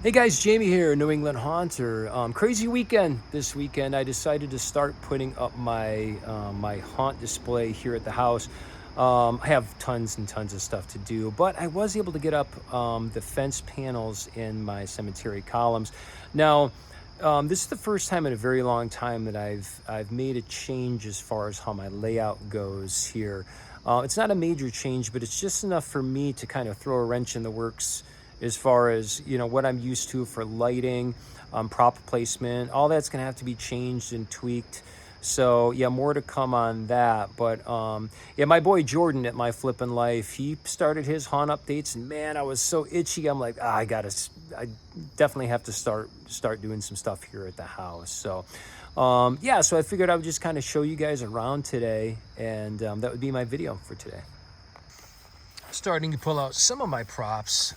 Hey guys, Jamie here, New England Haunter. Crazy weekend this weekend. I decided to start putting up my haunt display here at the house. I have tons and tons of stuff to do, but I was able to get up the fence panels in my cemetery columns. Now, this is the first time in a very long time that I've made a change as far as how my layout goes here. It's not a major change, but it's just enough for me to kind of throw a wrench in the works as far as what I'm used to for lighting, prop placement. All that's gonna have to be changed and tweaked. So yeah, more to come on that. But yeah, my boy Jordan at My Flippin' Life, he started his haunt updates, and man, I was so itchy. I'm like, I definitely have to start doing some stuff here at the house. So yeah, so I figured I would just kind of show you guys around today, and that would be my video for today. Starting to pull out some of my props.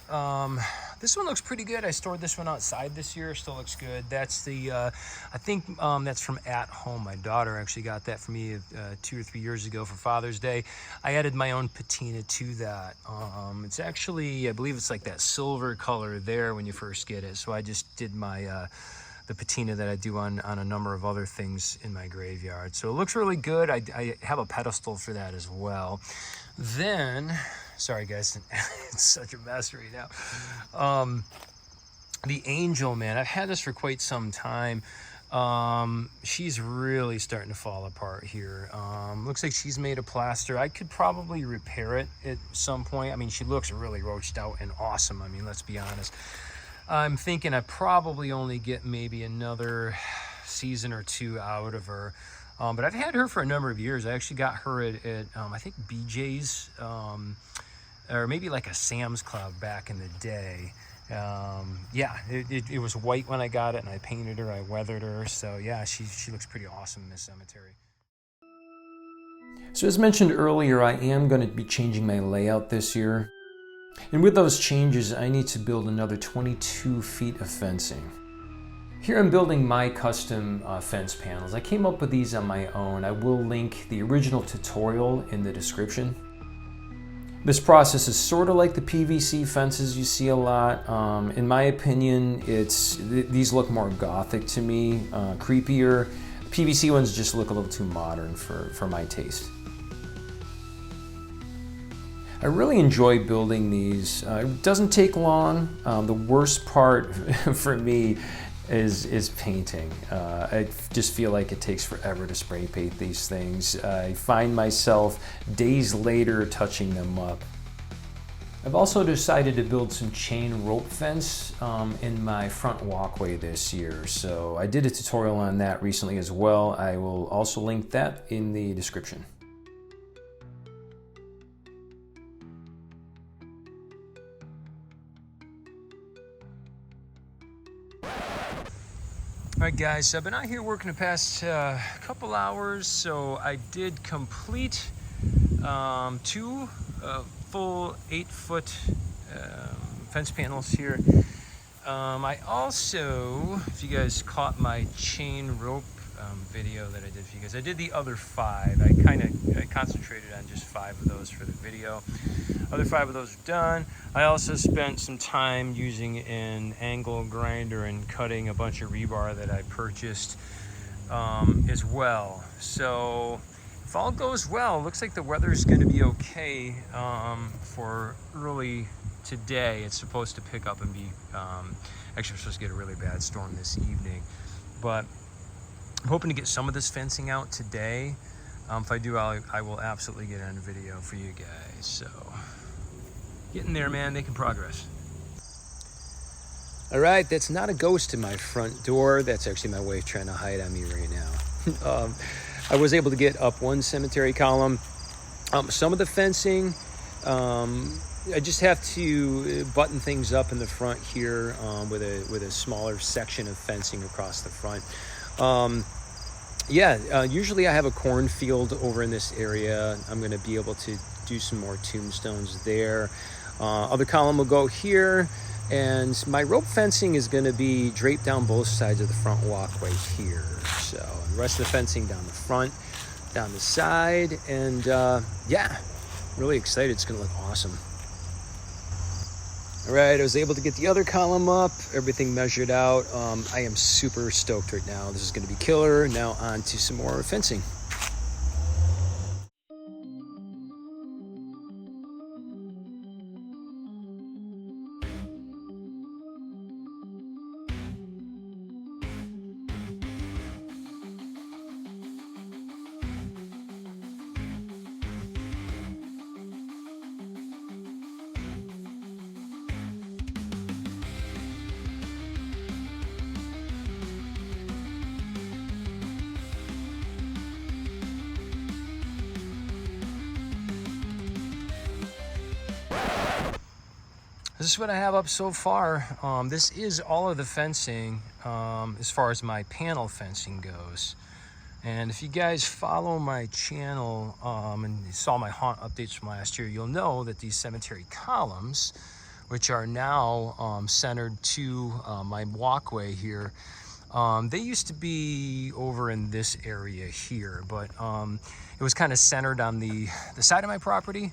This one looks pretty good. I stored this one outside this year. Still looks good. That's the I think that's from At Home. My daughter actually got that for me 2 or 3 years ago for Father's Day. I added my own patina to that. It's actually, I believe it's like that silver color there when you first get it. So I just did my the patina that I do on a number of other things in my graveyard. So it looks really good. I have a pedestal for that as well. Then, sorry guys, it's such a mess right now. The angel, man, I've had this for quite some time. She's really starting to fall apart here. Looks like she's made of plaster. I could probably repair it at some point. I mean, she looks really roached out and awesome. I mean, let's be honest. I'm thinking I probably only get maybe another season or two out of her. But I've had her for a number of years. I actually got her at I think BJ's, or maybe like a Sam's Club back in the day. Yeah, it was white when I got it, and I painted her, I weathered her. So yeah, she looks pretty awesome in this cemetery. So as mentioned earlier, I am going to be changing my layout this year. And with those changes, I need to build another 22 feet of fencing. Here I'm building my custom fence panels. I came up with these on my own. I will link the original tutorial in the description. This process is sort of like the PVC fences you see a lot. In my opinion, these look more gothic to me, creepier. PVC ones just look a little too modern for my taste. I really enjoy building these. It doesn't take long. The worst part for me is painting. I just feel like it takes forever to spray paint these things. I find myself days later touching them up. I've also decided to build some chain rope fence in my front walkway this year. So I did a tutorial on that recently as well. I will also link that in the description. All right guys, so I've been out here working the past couple hours, so I did complete 2 full 8-foot fence panels here. I also, if you guys caught my chain rope video that I did for you guys, I did the other 5. I concentrated on just 5 of those for the video. Other 5 of those are done. I also spent some time using an angle grinder and cutting a bunch of rebar that I purchased as well. So if all goes well, looks like the weather is going to be okay for early today. It's supposed to pick up and be, actually we're supposed to get a really bad storm this evening. But I'm hoping to get some of this fencing out today. If I do, I will absolutely get on a video for you guys. So getting there, man, making progress. All right, that's not a ghost in my front door. That's actually my wife trying to hide on me right now. I was able to get up one cemetery column. Some of the fencing, I just have to button things up in the front here with a smaller section of fencing across the front. Usually I have a cornfield over in this area. I'm going to be able to do some more tombstones there. Other column will go here, and my rope fencing is going to be draped down both sides of the front walkway here. So the rest of the fencing down the front, down the side, and yeah, really excited. It's going to look awesome. All right, I was able to get the other column up, everything measured out. I am super stoked right now. This is going to be killer. Now on to some more fencing. This is what I have up so far. This is all of the fencing as far as my panel fencing goes. And if you guys follow my channel and you saw my haunt updates from last year, you'll know that these cemetery columns, which are now centered to my walkway here, they used to be over in this area here, but it was kind of centered on the side of my property.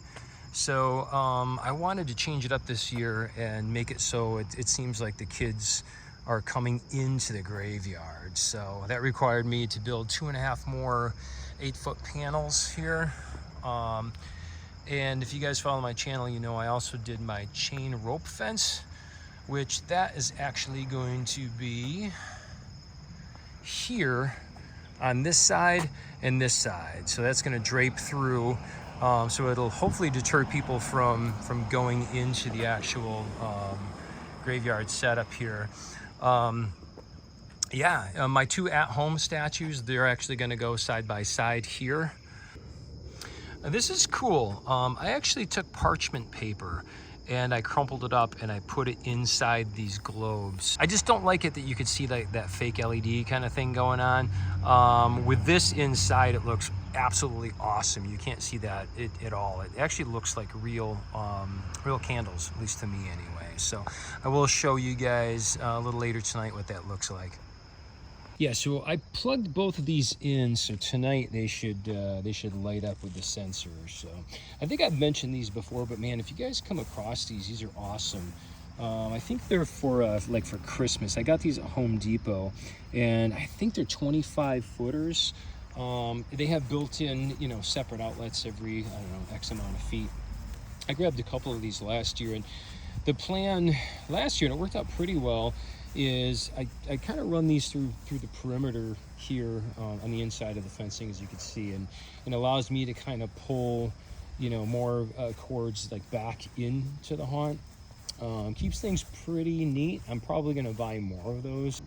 So I wanted to change it up this year and make it so it seems like the kids are coming into the graveyard. So that required me to build 2.5 more 8-foot panels here. And if you guys follow my channel, you know I also did my chain rope fence, which that is actually going to be here on this side and this side. So that's going to drape through. So it'll hopefully deter people from going into the actual graveyard setup here. My 2 at-home statues, they're actually going to go side by side here. This is cool. I actually took parchment paper and I crumpled it up and I put it inside these globes. I just don't like it that you could see that fake LED kind of thing going on. With this inside, it looks absolutely awesome. You can't see that at all. It actually looks like real candles, at least to me anyway. So I will show you guys a little later tonight what that looks like. Yeah, so I plugged both of these in, so tonight they should light up with the sensor. So I think I've mentioned these before, but man, if you guys come across these are awesome. I think they're for like for Christmas. I got these at Home Depot, and I think they're 25 footers. They have built-in, separate outlets every, I don't know, X amount of feet. I grabbed a couple of these last year, and the plan last year, and it worked out pretty well, is I kind of run these through the perimeter here on the inside of the fencing, as you can see, and it allows me to kind of pull, more cords like back into the haunt. Keeps things pretty neat. I'm probably going to buy more of those.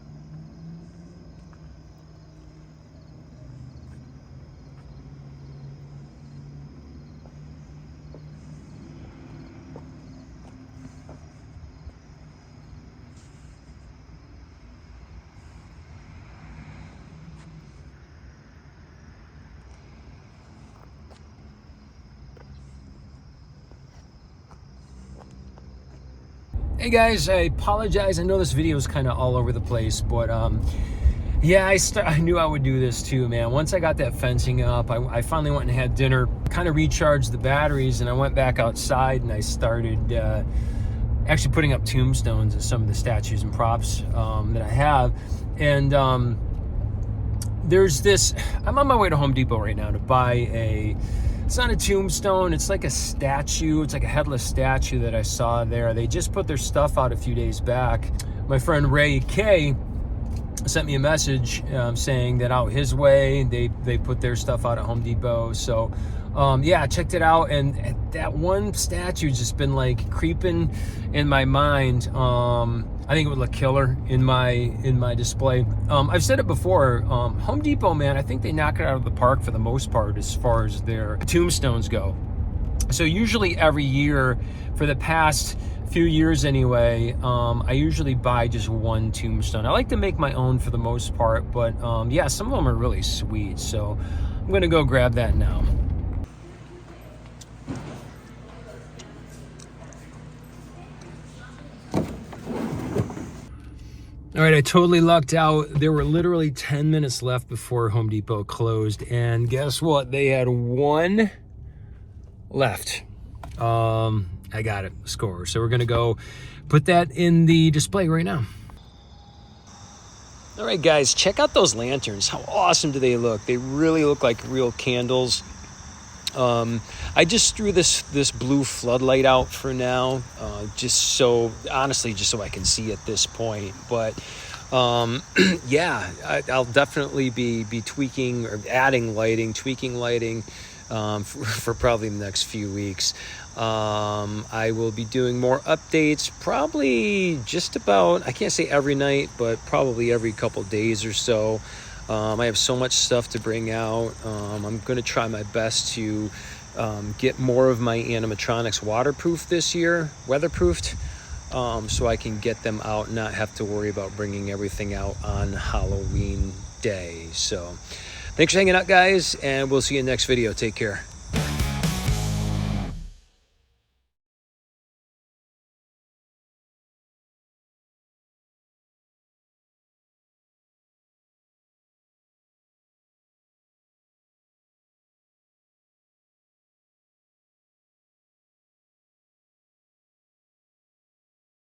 Hey guys, I apologize. I know this video is kind of all over the place, but yeah, I knew I would do this too, man. Once I got that fencing up, I finally went and had dinner, kind of recharged the batteries, and I went back outside and I started actually putting up tombstones of some of the statues and props that I have. And there's this, I'm on my way to Home Depot right now to buy it's not a tombstone, it's like a statue. It's like a headless statue that I saw there. They just put their stuff out a few days back. My friend Ray K sent me a message saying that out his way, they put their stuff out at Home Depot. So yeah, I checked it out, and that one statue's just been like creeping in my mind. I think it would look killer in my display. I've said it before, Home Depot, man, I think they knock it out of the park for the most part as far as their tombstones go. So usually every year, for the past few years anyway, I usually buy just one tombstone. I like to make my own for the most part, but yeah, some of them are really sweet. So I'm gonna go grab that now. All right, I totally lucked out. There were literally 10 minutes left before Home Depot closed, and guess what? They had one left. I got it, score. So we're gonna go put that in the display right now. All right, guys, check out those lanterns. How awesome do they look? They really look like real candles. I just threw this blue floodlight out for now, just so I can see at this point. But yeah, I'll definitely be tweaking or adding lighting, tweaking lighting for probably the next few weeks. I will be doing more updates, probably just about, I can't say every night, but probably every couple days or so. I have so much stuff to bring out. I'm going to try my best to get more of my animatronics waterproof this year, weatherproofed, so I can get them out and not have to worry about bringing everything out on Halloween day. So thanks for hanging out, guys, and we'll see you in the next video. Take care.